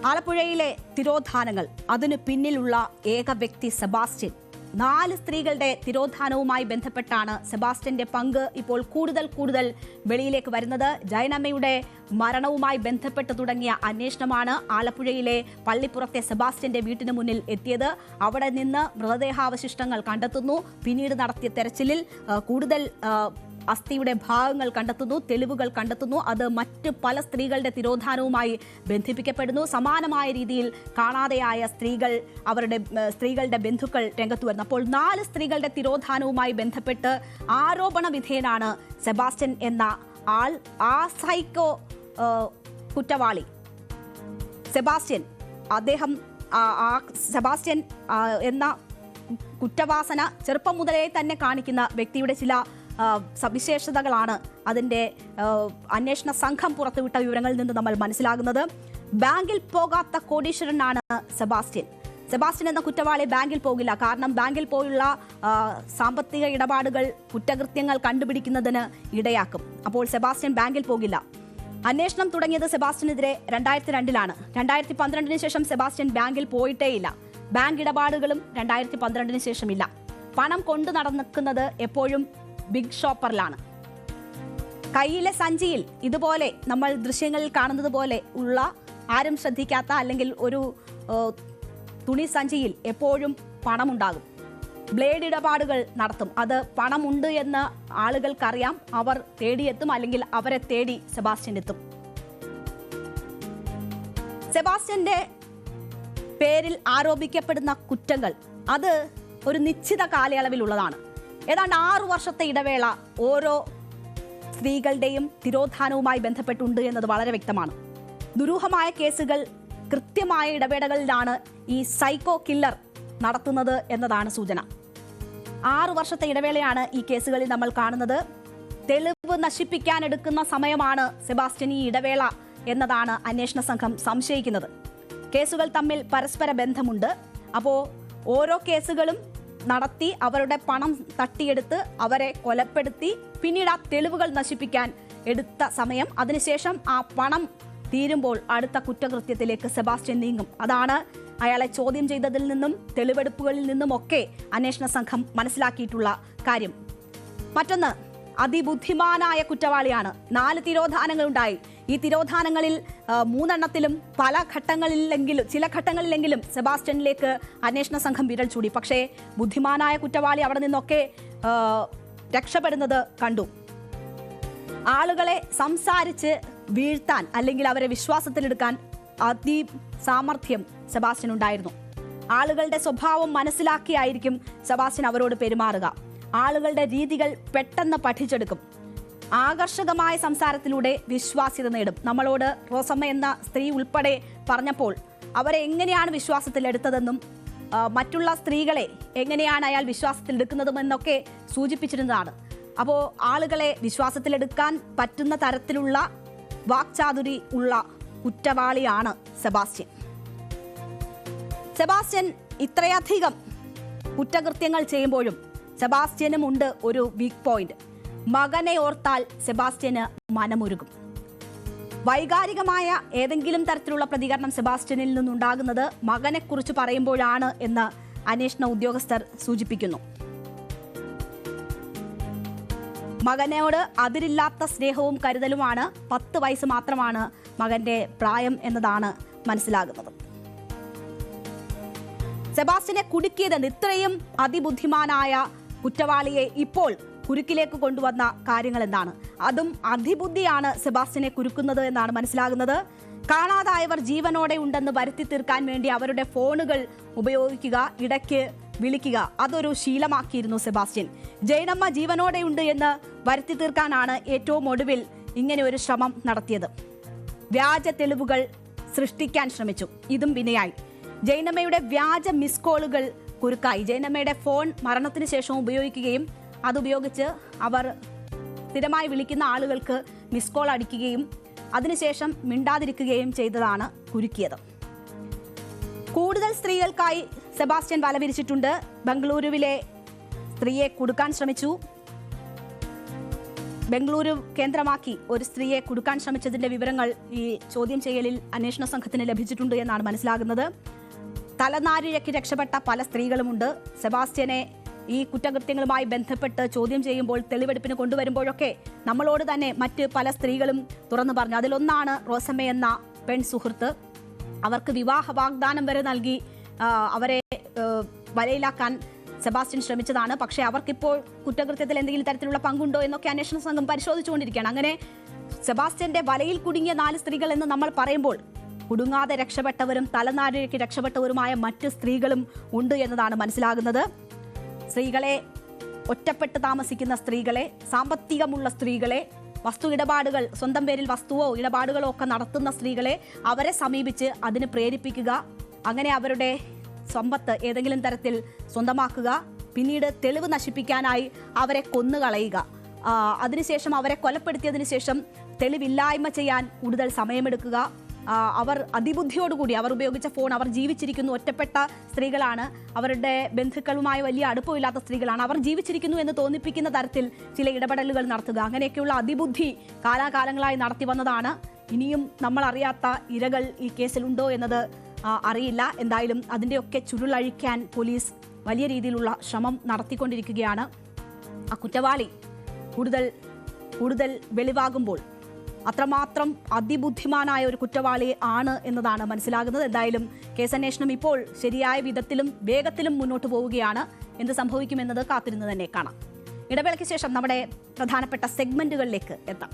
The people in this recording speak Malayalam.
ആലപ്പുഴയിലെ തിരോധാനങ്ങൾ, അതിനു പിന്നിലുള്ള ഏക വ്യക്തി സെബാസ്റ്റ്യൻ. 4 സ്ത്രീകളുടെ തിരോധാനവുമായി ബന്ധപ്പെട്ടാണ് സെബാസ്റ്റ്യന്റെ പങ്ക് ഇപ്പോൾ കൂടുതൽ വെളിയിലേക്ക് വരുന്നത്. ജയനമ്മയുടെ മരണവുമായി ബന്ധപ്പെട്ട് തുടങ്ങിയ അന്വേഷണമാണ് ആലപ്പുഴയിലെ പള്ളിപ്പുറത്തെ സെബാസ്റ്റ്യന്റെ വീട്ടിന് മുന്നിൽ എത്തിയത്. അവിടെ നിന്ന് മൃതദേഹാവശിഷ്ടങ്ങൾ കണ്ടെത്തുന്നു. പിന്നീട് നടത്തിയ തെരച്ചിലിൽ കൂടുതൽ അസ്ഥിയുടെ ഭാഗങ്ങൾ കണ്ടെത്തുന്നു, തെളിവുകൾ കണ്ടെത്തുന്നു. അത് മറ്റ് പല സ്ത്രീകളുടെ തിരോധാനവുമായി ബന്ധിപ്പിക്കപ്പെടുന്നു. സമാനമായ രീതിയിൽ കാണാതെയായ സ്ത്രീകളുടെ ബന്ധുക്കൾ രംഗത്ത് വരുന്നു. അപ്പോൾ 4 സ്ത്രീകളുടെ തിരോധാനവുമായി ബന്ധപ്പെട്ട് ആരോപണ വിധേയനാണ് സെബാസ്റ്റ്യൻ എന്ന ആൾ. ആ സൈക്കോ കുറ്റവാളി സെബാസ്റ്റ്യൻ എന്ന കുറ്റവാസന ചെറുപ്പം മുതലേ തന്നെ കാണിക്കുന്ന വ്യക്തിയുടെ ചില സവിശേഷതകളാണ് അതിൻ്റെ അന്വേഷണ സംഘം പുറത്തുവിട്ട വിവരങ്ങളിൽ നിന്ന് നമ്മൾ മനസ്സിലാകുന്നത്. ബാങ്കിൽ പോകാത്ത കോടീശ്വരനാണ് സെബാസ്റ്റ്യൻ എന്ന കുറ്റവാളി ബാങ്കിൽ പോകില്ല. കാരണം ബാങ്കിൽ പോയുള്ള സാമ്പത്തിക ഇടപാടുകൾ കുറ്റകൃത്യങ്ങൾ കണ്ടുപിടിക്കുന്നതിന് ഇടയാക്കും. അപ്പോൾ സെബാസ്റ്റ്യൻ ബാങ്കിൽ പോകില്ല. അന്വേഷണം തുടങ്ങിയത് സെബാസ്റ്റ്യനെതിരെ 2002-ലാണ്. 2012-ന് ശേഷം സെബാസ്റ്റ്യൻ ബാങ്കിൽ പോയിട്ടേയില്ല. ബാങ്ക് ഇടപാടുകളും 2012-ന് ശേഷമില്ല. പണം കൊണ്ടു നടക്കുന്നത് എപ്പോഴും ബിഗ് ഷോപ്പറിലാണ്. കയ്യിലെ സഞ്ചിയിൽ ഇതുപോലെ നമ്മൾ ദൃശ്യങ്ങളിൽ കാണുന്നത് പോലെ ഉള്ള ആരും ശ്രദ്ധിക്കാത്ത അല്ലെങ്കിൽ ഒരു തുണി സഞ്ചിയിൽ എപ്പോഴും പണമുണ്ടാകും. ബ്ലേഡ് ഇടപാടുകൾ നടത്തും. അത് പണമുണ്ട് എന്ന് ആളുകൾക്കറിയാം. അവർ തേടിയെത്തും, അല്ലെങ്കിൽ അവരെ തേടി സെബാസ്റ്റ്യൻ എത്തും. സെബാസ്റ്റ്യന്റെ പേരിൽ ആരോപിക്കപ്പെടുന്ന കുറ്റങ്ങൾ അത് ഒരു നിശ്ചിത കാലയളവിലുള്ളതാണ്. ഏതാണ്ട് 6 വർഷത്തെ ഇടവേള ഓരോ സ്ത്രീകളുടെയും തിരോധാനവുമായി ബന്ധപ്പെട്ടുണ്ട് എന്നത് വളരെ വ്യക്തമാണ്. ദുരൂഹമായ കേസുകൾ കൃത്യമായ ഇടവേളകളിലാണ് ഈ സൈക്കോ കില്ലർ നടത്തുന്നത് എന്നതാണ് സൂചന. 6 വർഷത്തെ ഇടവേളയാണ് ഈ കേസുകളിൽ നമ്മൾ കാണുന്നത്. തെളിവ് നശിപ്പിക്കാൻ എടുക്കുന്ന സമയമാണ് സെബാസ്റ്റ്യൻ ഈ ഇടവേള എന്നതാണ് അന്വേഷണ സംഘം സംശയിക്കുന്നത്. കേസുകൾ തമ്മിൽ പരസ്പര ബന്ധമുണ്ട്. അപ്പോൾ ഓരോ കേസുകളും നടത്തി അവരുടെ പണം തട്ടിയെടുത്ത് അവരെ കൊലപ്പെടുത്തി പിന്നീട് ആ തെളിവുകൾ നശിപ്പിക്കാൻ എടുത്ത സമയം, അതിനുശേഷം ആ പണം തീരുമ്പോൾ അടുത്ത കുറ്റകൃത്യത്തിലേക്ക് സെബാസ്റ്റ്യൻ നീങ്ങും. അതാണ് അയാളെ ചോദ്യം ചെയ്തതിൽ നിന്നും തെളിവെടുപ്പുകളിൽ നിന്നുമൊക്കെ അന്വേഷണ സംഘം മനസ്സിലാക്കിയിട്ടുള്ള കാര്യം. മറ്റൊന്ന്, അതിബുദ്ധിമാനായ കുറ്റവാളിയാണ്. 4 തിരോധാനങ്ങളുണ്ടായി. ഈ തിരോധാനങ്ങളിൽ 3 ചില ഘട്ടങ്ങളിലെങ്കിലും സെബാസ്റ്റ്യനിലേക്ക് അന്വേഷണ സംഘം വിരൽ ചൂടി. പക്ഷേ ബുദ്ധിമാനായ കുറ്റവാളി അവിടെ നിന്നൊക്കെ രക്ഷപ്പെടുന്നത് കണ്ടു. ആളുകളെ സംസാരിച്ച് വീഴ്ത്താൻ അല്ലെങ്കിൽ അവരെ വിശ്വാസത്തിലെടുക്കാൻ അതിസാമർഥ്യം സെബാസ്റ്റ്യനുണ്ടായിരുന്നു. ആളുകളുടെ സ്വഭാവം മനസ്സിലാക്കിയായിരിക്കും സെബാസ്റ്റ്യൻ അവരോട് പെരുമാറുക. ആളുകളുടെ രീതികൾ പെട്ടെന്ന് പഠിച്ചെടുക്കും. ആകർഷകമായ സംസാരത്തിലൂടെ വിശ്വാസ്യത നേടും. നമ്മളോട് റോസമ്മ എന്ന സ്ത്രീ ഉൾപ്പെടെ പറഞ്ഞപ്പോൾ അവരെ എങ്ങനെയാണ് വിശ്വാസത്തിലെടുത്തതെന്നും മറ്റുള്ള സ്ത്രീകളെ എങ്ങനെയാണ് അയാൾ വിശ്വാസത്തിലെടുക്കുന്നതുമെന്നൊക്കെ സൂചിപ്പിച്ചിരുന്നതാണ്. അപ്പോൾ ആളുകളെ വിശ്വാസത്തിലെടുക്കാൻ പറ്റുന്ന തരത്തിലുള്ള വാക്ചാതുരി ഉള്ള കുറ്റവാളിയാണ് സെബാസ്റ്റ്യൻ. ഇത്രയധികം കുറ്റകൃത്യങ്ങൾ ചെയ്യുമ്പോഴും സെബാസ്റ്റ്യനും ഉണ്ട് ഒരു വീക്ക് പോയിന്റ്. മകനെ ഓർത്താൽ സെബാസ്റ്റ്യന് മനമുരുകും. വൈകാരികമായ ഏതെങ്കിലും തരത്തിലുള്ള പ്രതികരണം സെബാസ്റ്റ്യനിൽ നിന്നുണ്ടാകുന്നത് മകനെക്കുറിച്ച് പറയുമ്പോഴാണ് എന്ന് അന്വേഷണ ഉദ്യോഗസ്ഥർ സൂചിപ്പിക്കുന്നു. മകനോട് അതിരില്ലാത്ത സ്നേഹവും കരുതലുമാണ്. 10 വയസ്സ് മാത്രമാണ് മകന്റെ പ്രായം എന്നതാണ് മനസ്സിലാകുന്നത്. സെബാസ്റ്റ്യനെ കുടുക്കിയതെന്ന് ഇത്രയും അതിബുദ്ധിമാനായ കുറ്റവാളിയെ ഇപ്പോൾ കുരുക്കിലേക്ക് കൊണ്ടുവന്ന കാര്യങ്ങൾ എന്താണ്? അതും അതിബുദ്ധിയാണ് സെബാസ്റ്റ്യനെ കുരുക്കുന്നത് എന്നാണ് മനസ്സിലാകുന്നത്. കാണാതായവർ ജീവനോടെ ഉണ്ടെന്ന് വരുത്തി തീർക്കാൻ വേണ്ടി അവരുടെ ഫോണുകൾ ഉപയോഗിക്കുക, ഇടയ്ക്ക് വിളിക്കുക, അതൊരു ശീലമാക്കിയിരുന്നു സെബാസ്റ്റ്യൻ. ജയനമ്മ ജീവനോടെയുണ്ട് എന്ന് വരുത്തി തീർക്കാനാണ് ഏറ്റവും ഒടുവിൽ ഇങ്ങനെ ഒരു ശ്രമം നടത്തിയത്. വ്യാജ തെളിവുകൾ സൃഷ്ടിക്കാൻ ശ്രമിച്ചു. ഇതും വിനയായി. ജയനമ്മയുടെ വ്യാജ മിസ് കോളുകൾ കുരുക്കായി. ജയനമ്മയുടെ ഫോൺ മരണത്തിന് ശേഷം ഉപയോഗിക്കുകയും അതുപയോഗിച്ച് അവർ സ്ഥിരമായി വിളിക്കുന്ന ആളുകൾക്ക് മിസ് കോൾ അടിക്കുകയും അതിനുശേഷം മിണ്ടാതിരിക്കുകയും ചെയ്തതാണ് കുരുക്കിയത്. കൂടുതൽ സ്ത്രീകൾക്കായി സെബാസ്റ്റ്യൻ വല വിരിച്ചിട്ടുണ്ട്. ബംഗളൂരുവിലെ സ്ത്രീയെ കുടുക്കാൻ ശ്രമിച്ചു. ബംഗളൂരു കേന്ദ്രമാക്കി ഒരു സ്ത്രീയെ കുടുക്കാൻ ശ്രമിച്ചതിന്റെ വിവരങ്ങൾ ഈ ചോദ്യം ചെയ്യലിൽ അന്വേഷണ സംഘത്തിന് ലഭിച്ചിട്ടുണ്ട് എന്നാണ് മനസ്സിലാകുന്നത്. തലനാരിഴയ്ക്ക് രക്ഷപ്പെട്ട പല സ്ത്രീകളുമുണ്ട്. സെബാസ്റ്റ്യനെ ഈ കുറ്റകൃത്യങ്ങളുമായി ബന്ധപ്പെട്ട് ചോദ്യം ചെയ്യുമ്പോൾ, തെളിവെടുപ്പിന് കൊണ്ടുവരുമ്പോഴൊക്കെ നമ്മളോട് തന്നെ മറ്റ് പല സ്ത്രീകളും തുറന്നു പറഞ്ഞു. അതിലൊന്നാണ് റോസമ്മ എന്ന പെൺ സുഹൃത്ത്. അവർക്ക് വിവാഹ വാഗ്ദാനം വരെ നൽകി അവരെ വലയിലാക്കാൻ സെബാസ്റ്റ്യൻ ശ്രമിച്ചതാണ്. പക്ഷേ അവർക്കിപ്പോൾ കുറ്റകൃത്യത്തിൽ എന്തെങ്കിലും തരത്തിലുള്ള പങ്കുണ്ടോ എന്നൊക്കെ അന്വേഷണ സംഘം പരിശോധിച്ചുകൊണ്ടിരിക്കുകയാണ്. അങ്ങനെ സെബാസ്റ്റ്യന്റെ വലയിൽ കുടുങ്ങിയ 4 സ്ത്രീകൾ എന്ന് നമ്മൾ പറയുമ്പോൾ കുടുങ്ങാതെ രക്ഷപ്പെട്ടവരും തലനാരിഴയ്ക്ക് രക്ഷപ്പെട്ടവരുമായ മറ്റ് സ്ത്രീകളും ഉണ്ട് എന്നതാണ് മനസ്സിലാകുന്നത്. സ്ത്രീകളെ, ഒറ്റപ്പെട്ട് താമസിക്കുന്ന സ്ത്രീകളെ, സാമ്പത്തികമുള്ള സ്ത്രീകളെ, വസ്തു ഇടപാടുകൾ, സ്വന്തം പേരിൽ വസ്തുവോ ഇടപാടുകളോ ഒക്കെ നടത്തുന്ന സ്ത്രീകളെ അവരെ സമീപിച്ച് അതിന് പ്രേരിപ്പിക്കുക, അങ്ങനെ അവരുടെ സമ്പത്ത് ഏതെങ്കിലും തരത്തിൽ സ്വന്തമാക്കുക, പിന്നീട് തെളിവ് നശിപ്പിക്കാനായി അവരെ കൊന്നുകളയുക, അതിനുശേഷം അവരെ കൊലപ്പെടുത്തിയതിനു ശേഷം തെളിവില്ലായ്മ ചെയ്യാൻ കൂടുതൽ സമയമെടുക്കുക. അവർ അതിബുദ്ധിയോടുകൂടി, അവർ ഉപയോഗിച്ച ഫോൺ, അവർ ജീവിച്ചിരിക്കുന്നു, ഒറ്റപ്പെട്ട സ്ത്രീകളാണ്, അവരുടെ ബന്ധുക്കളുമായി വലിയ അടുപ്പമില്ലാത്ത സ്ത്രീകളാണ്, അവർ ജീവിച്ചിരിക്കുന്നു എന്ന് തോന്നിപ്പിക്കുന്ന തരത്തിൽ ചില ഇടപെടലുകൾ നടത്തുക, അങ്ങനെയൊക്കെയുള്ള അതിബുദ്ധി കാലാകാലങ്ങളായി നടത്തി വന്നതാണ്. ഇനിയും നമ്മൾ അറിയാത്ത ഇരകൾ ഈ കേസിലുണ്ടോ എന്നത് അറിയില്ല. എന്തായാലും അതിൻ്റെയൊക്കെ ചുരുളഴിക്കാൻ പോലീസ് വലിയ രീതിയിലുള്ള ശ്രമം നടത്തിക്കൊണ്ടിരിക്കുകയാണ്. ആ കുറ്റവാളി കൂടുതൽ വെളിവാകുമ്പോൾ അത്രമാത്രം അതിബുദ്ധിമാനായ ഒരു കുറ്റവാളി ആണ് എന്നതാണ് മനസ്സിലാകുന്നത്. എന്തായാലും കേസന്വേഷണം ഇപ്പോൾ ശരിയായ വിധത്തിലും വേഗത്തിലും മുന്നോട്ട് പോവുകയാണ്. എന്ത് സംഭവിക്കുമെന്നത് കാത്തിരുന്ന് തന്നെ കാണാം. ഇടവേളയ്ക്ക് ശേഷം നമ്മുടെ പ്രധാനപ്പെട്ട സെഗ്മെന്റുകളിലേക്ക് എത്താം.